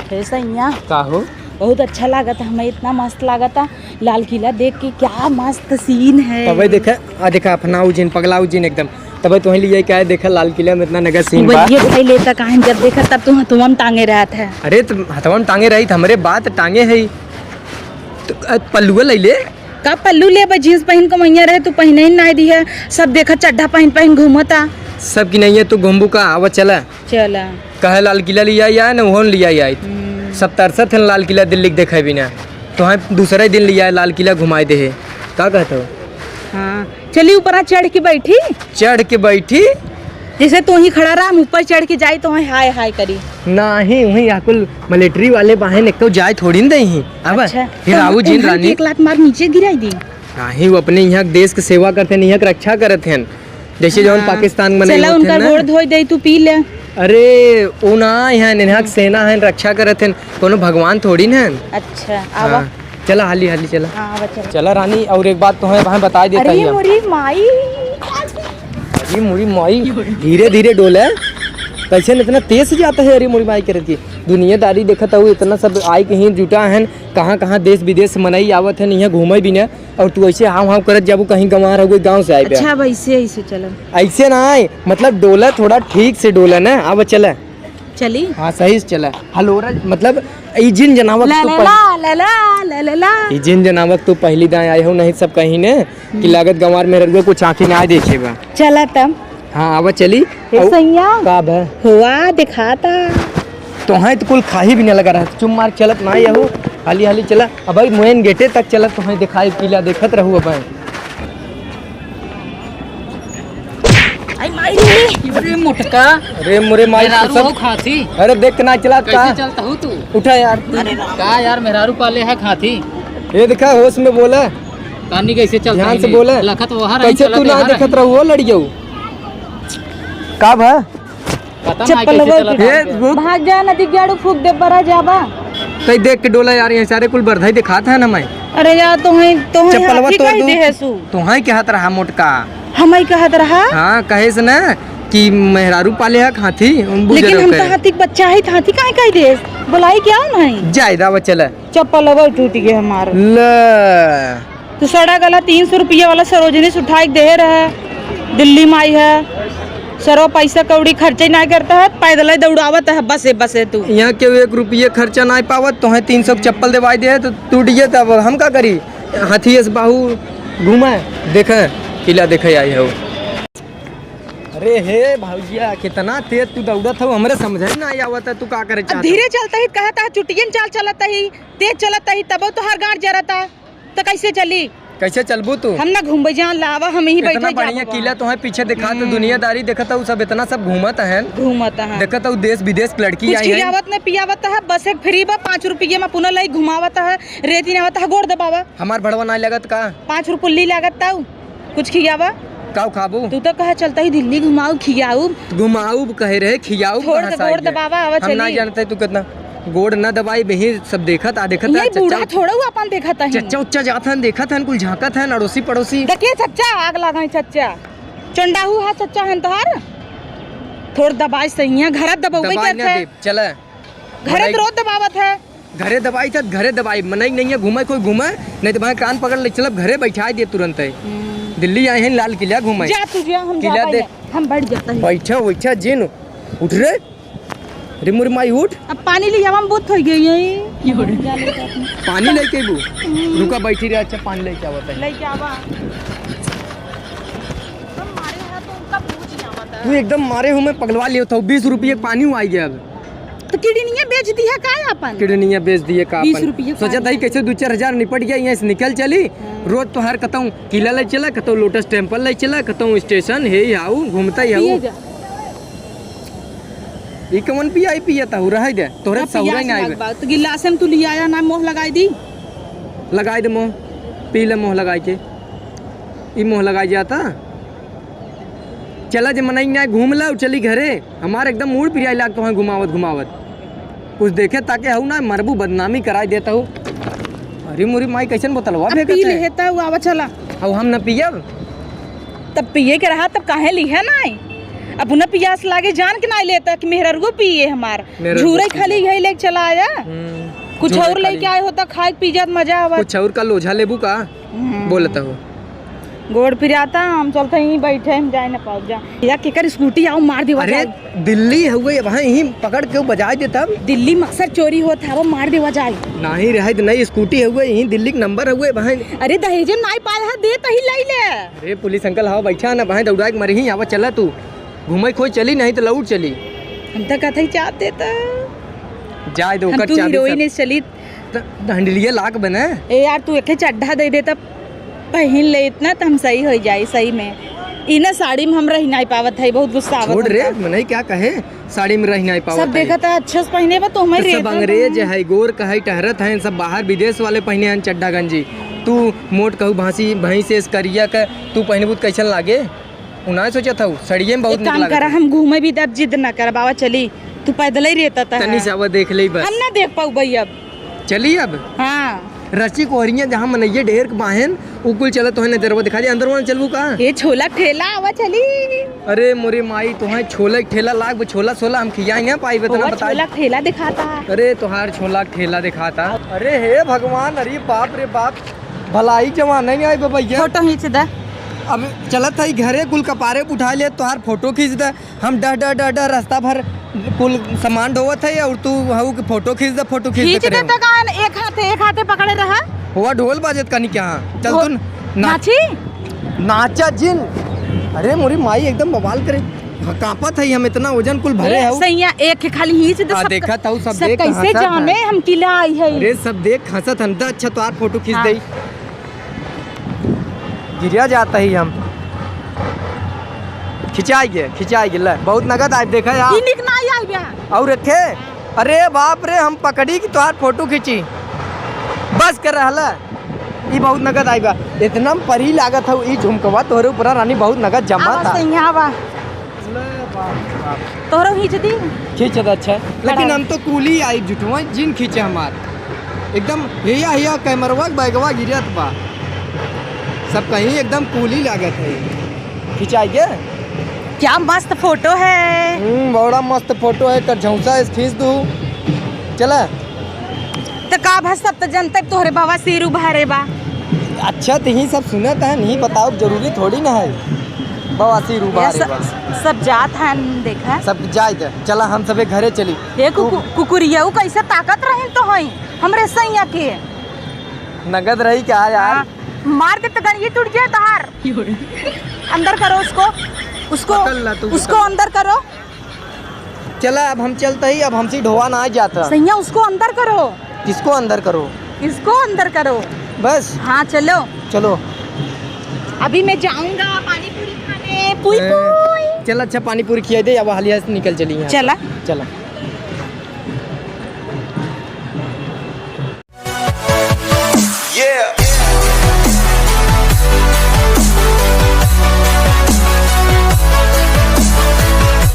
हे सैया का हो? बहुत अच्छा लगा था हमें, इतना मस्त लगा था लाल किला देख के, क्या मस्त सीन है। तब देखा अपना उजिन पगला उजिन एकदम, तब तुम्हें लिए क्या है देखा लाल किला में इतना नगर सीन बा। ये भाई लेता कहाँ, जब देखा तब तुम हथुआ में टांगे रहा था। अरे तुम हथवा में टांगे रही हमारे बात टांगे है तो पल्लुआ ले ले का पल्लू ले जींस पहन के मैया रहे, तू पहने ही नहीं दी है। सब देखा चड्ढा पहन पहन घूमता सब की नहीं है, तू घूमबू का आवा चला चला कहे लाल किला लिया या न वो लिया या सब तरसत है लाल किला दिल्ली के देखे बिना, तो हम दूसरे दिन लिया लाल किला घुमाए दे है। का कहते हो? हाँ चली ऊपर चढ़ के बैठी जैसे तू ही खड़ा रहा, हम ऊपर चढ़ के जाई तो हाय हाय करी नहीं वही आकुल मिलिट्री वाले बाहर एक तो जाए थोड़ी न दही। अब रावू जी रानी एक लात मार नीचे गिराई दी। नहीं वो अपने यहाँ देश की सेवा करते हैं, यहाँ की रक्षा करते हैं, जैसे जो पाकिस्तान में चला उनका गोड़ धोई दे तू पी ले। अरे वो ना यहाँ सेना है रक्षा करते हैं, कोनो भगवान थोड़ी न। अच्छा आवा चला हाली हाली चला। हाँ चला रानी। और एक बात तो है वहाँ बता देता है, मोरी माई अरे मोरी माई धीरे धीरे डोले कैसे इतना तेज से जाता है। अरे मोरी माई कर की दुनियादारी देखा था, इतना सब आई कहीं जुटा है, कहाँ कहाँ देश विदेश से मनाई आवत है, यहाँ घूमे भी न, और तू ऐसे हाव हाव करत जाबू कहीं गंवार हो गई गाँव से आए। अच्छा ऐसे चलो, ऐसे ना आए मतलब डोला थोड़ा ठीक से डोला ना। अब चला चली हाँ सही से चला। हलोरा मतलब जिन जनावक जिन जनावक तो पहली दाएं आए हो, नहीं सब कहीं ने कि लागत गंवार में रह कुछ आँखें ना आए देखे बा। चला तब हाँ अब चली हुआ दिखाता तो है तो कुल खाही भी नहीं लगा रहा, चुम मार चलत ना यहू हाली हाली चला। अब मेन गेटे तक चलत तो है दिखाई किला देखत रहू। अब अरे मोटका अरे मोरे माई मेहरारू खाती। अरे देख ना चला कैसे चलता हूँ तू? उठा यार का यार मेहरारू पाले है खाती। ये दिखा होश में बोला, कानी कैसे चलता ध्यान से बोला। लखत वहां कैसे तू ना देखत रहो वो लड़ियो का भा चप्पल भाग जा नदी गाड़ू फूक दे बरा जाबा। कई देख के डोला यार, ये सारे कुल बरधाई दिखाता है ना। मैं अरे यार तो चप्पलवा तो है क्या हाथ रहा मोटका हमारी कहत रहा। हाँ कहे से ना कि मेहरारू पाले है हाथी, लेकिन हम हाथी बच्चा है, हाथी काहे कह दे बुलाई क्या नहीं जायदा वो चला चप्पल टूट गया हमारा। तो सड़ा गला 300 रुपया वाला सरोजनी से उठा दे रहा, दिल्ली में आई है, सरो पैसा कौड़ी खर्चा नहीं करता है, पैदल ही दौड़ावत है बसे तू यहाँ के 1 रुपये खर्चा नहीं पावत तो है 300 चप्पल दिवाई दे तो टूट गया। तब हम का करी? हाथी से बाहू घूमे देखे किला देखे आई हो। अरे हे भैया कितना तेज तू दौड़त हो, हमरे समझ ना आवत है तू का करे चाहत। धीरे चलता ही कहता चुटियन चाल चलता ही, तेज चलता ही, तब तो हर गांठ जरता तो कैसे चली? कैसे चलबू तू? हम ना घूम जान लावा, हम ही बैठे बढ़िया किला तो है पीछे दिखा तो दुनियादारी देखता हूँ सब इतना सब घूमता है देखता हूँ देश विदेश की लड़की आई है। न पियावत है, बस एक फ्री बा 5 रुपये में पुनः लाई घुमावता है, रेती नहीं आवता है, गोड़ दबावा हमार भड़वा नहीं लगत का 5 रुपये लागत ताऊ कुछ खियावा काऊ खाबू। तू तो कहा चलता ही दिल्ली घुमाऊ खियाऊ कहे रहे खियाऊ गोड़ दबावा। हम नहीं जानते तू कितना गोड़ न दबाई बही सब देखत आ देखत ये बूढ़ा थोड़ा हुआ अपन देखत है, चच्चा उच्चा जात है देखत है कुल झांकत है अड़ोसी पड़ोसी। देखिए चच्चा आग लगा चच्चा चंडाहू है चच्चा है तोहार थोड़ दबाई सही है घर दबाई कैसे चला घरे रोज दबावत है, घरे दबाई था घरे दबाई मनई नहीं है, घूमे कोई घूमे नहीं तो भाई कान पकड़ ले चल घरे बैठा दिए तुरंत है। दिल्ली आए हैं लाल किला घूमे किला देख हम बैठ जाते हैं बैठा बैठा जिन उठ रे। अरे मोर माई उठ, अब पानी ले जावा बहुत हो गई है पानी लेके बू रुका बैठी रहे। अच्छा पानी लेके आवत है, लेके आवा हम मारे है तो उनका पूछ नहीं आवता। तू एकदम मारे हूँ मैं पगलवा लिया था 20 रुपये पानी हुआ आई गया। अब तो किडनियाँ बेच दी है का अपन? किडनियाँ बेच दिए का 20 रुपये सोचा था कैसे 2-4 हजार निपट गया, यहाँ से निकल चली। रोज तो हर कहता हूँ किला ले चला, कहता हूँ लोटस टेम्पल ले चला, कहता हूँ स्टेशन है आऊ घूमता ही ई कमन पिया था रह दे तोरे सहुरा नहीं आएगा। तो गिलास में तू लिया आया ना मोह लगाई दी, लगाई दे मोह पी ले मोह लगाई के ई मोह लगाई जाता। चला जे मनाई ना घूम ला चली घरे, हमारे एकदम मूड पिराई लागत है घुमावत कुछ देखे ताकि हूँ ना मरबू बदनामी कराई देता हूँ। अरे मुरी माई कैसे बोतलवा पी लेता है चला अब हम न पियब तब पिए के रहा तब काहे ली है ना अब उन्हें प्यास लागे जान के ना लेता कि मेहररुओ पिए हमार मेहररुओ झूरे खाली यही लेके चला आया कुछ झूरे और लेके आए होता खाए पी जात मजा आवा कुछ और का लोझा लेबू का बोलता हो गोड़ फिराता हम चलते यहीं बैठे हम जाए ना पाओ जा या केकर स्कूटी आओ मार देवा अरे जाए दिल्ली हुए वहाँ यहीं पकड़ के बजाए देता दिल्ली में अक्सर चोरी होता है वो मार देवा जाए नहीं रहे नहीं स्कूटी हुए यहीं दिल्ली के नंबर हुए वहाँ अरे दहेज नहीं पाए है दे तही लाई ले अरे पुलिस अंकल हाँ बैठा ना वहाँ दौड़ा के मरही आवा चला तू घूमे खोई चली नहीं तो लौट चली हम तो कथा चाहते तो जाए दो हम कर तू हीरोइन चली हंडलिया लाख बने ए यार तू एक चड्ढा दे देता पहन ले इतना तो हम सही हो जाए सही में इना साड़ी में हम रह नहीं पावत है बहुत गुस्सा आवत छोड़ रे नहीं क्या कहे साड़ी में रह नहीं पावत सब देखा था अच्छे से पहने बा तो हमें तो सब अंग्रेज है गोर कहे टहरत हैं सब बाहर विदेश वाले पहने हैं चड्ढा गंजी तू मोट कहू भांसी भई से करिया का तू पहनबू कैसन लागे उन्हें सोचा था सड़िये में बहुत काम करा हम घूमे भी तब जिद ना कर बाबा चली तू पैदल ही रहता था तनी से आवा देख ले बस हम ना देख पाऊ भाई अब चली अब हाँ रची कोहरिया जहाँ मनइये ढेर बाहन उकुल चला तो है नजरवा दिखा दे अंदर वहाँ चलबू का ये छोला ठेला आवा चली अरे मोरे माई तुहार छोला के ठेला लाग छोला सोला हम खिया ना पाई बता बता छोला ठेला दिखाता अरे तुहार छोला के ठेला दिखाता अरे हे भगवान अरे बाप रे बाप भलाई जमाना नहीं आई भैया फोटो खींच दे अब चलत है घरे कुल कपारे उठा ले तुहार फोटो खींच दे हम डर रास्ता भर कुल सामान ढोवत है और तू हऊ के फोटो खींच खींच दे तो कान एक हाथे पकड़े रहा हुआ ढोल बाजत का नहीं क्या चल तू नाची नाचा जिन अरे मोरी माई एकदम बवाल करे कांपत है हम इतना वजन कुल भरे है सैया एक खींच दे सब देखा था सब देख कैसे जाने हम किला आई है अरे सब देख हंसत हंसत अच्छा तुहार फोटो खींच दई गिरिया जाता ही हम खिंचाई ले बहुत नगद आज देखा यार निक ना आई बे और रखे अरे बाप रे हम पकड़ी की तुहार फोटो खींची बस कर रहा ये बहुत नगद आई बा इतना परी लागत है ये झुमकवा तोहरे ऊपर रानी बहुत नगद जमा था तोहरो खींच दी खींच अच्छा लेकिन हम तो कूली आई जुटवा जिन खींचे हमार एकदम हिया कैमरवा बैगवा गिरत बा सब कहीं एकदम कूली लागत है खिंचाइए क्या मस्त फोटो है बड़ा मस्त फोटो है कर झौसा इस खींच दू चला तो का भस सब तो जनता तोहरे बाबा सिर उभारे बा अच्छा तो ही सब सुनत है नहीं बताओ जरूरी थोड़ी ना है बाबा सिर उभारे बस सब जात है देखा सब जाए चला हम सबे घरे चली ये कुकुरिया कैसे ताकत रहे तो है हमरे सैया के नगद रही क्या यार मार दे तो गन टूट जाए तार अंदर करो उसको अंदर करो चला अब हम चलते ही अब हमसे ढोवा ना जाता सैया उसको अंदर करो किसको अंदर करो इसको अंदर करो बस हाँ चलो चलो अभी मैं जाऊंगा पानी पूरी खाने पुई पुई चल अच्छा पानी पूरी खिया दे अब हालिया से निकल चली चला चला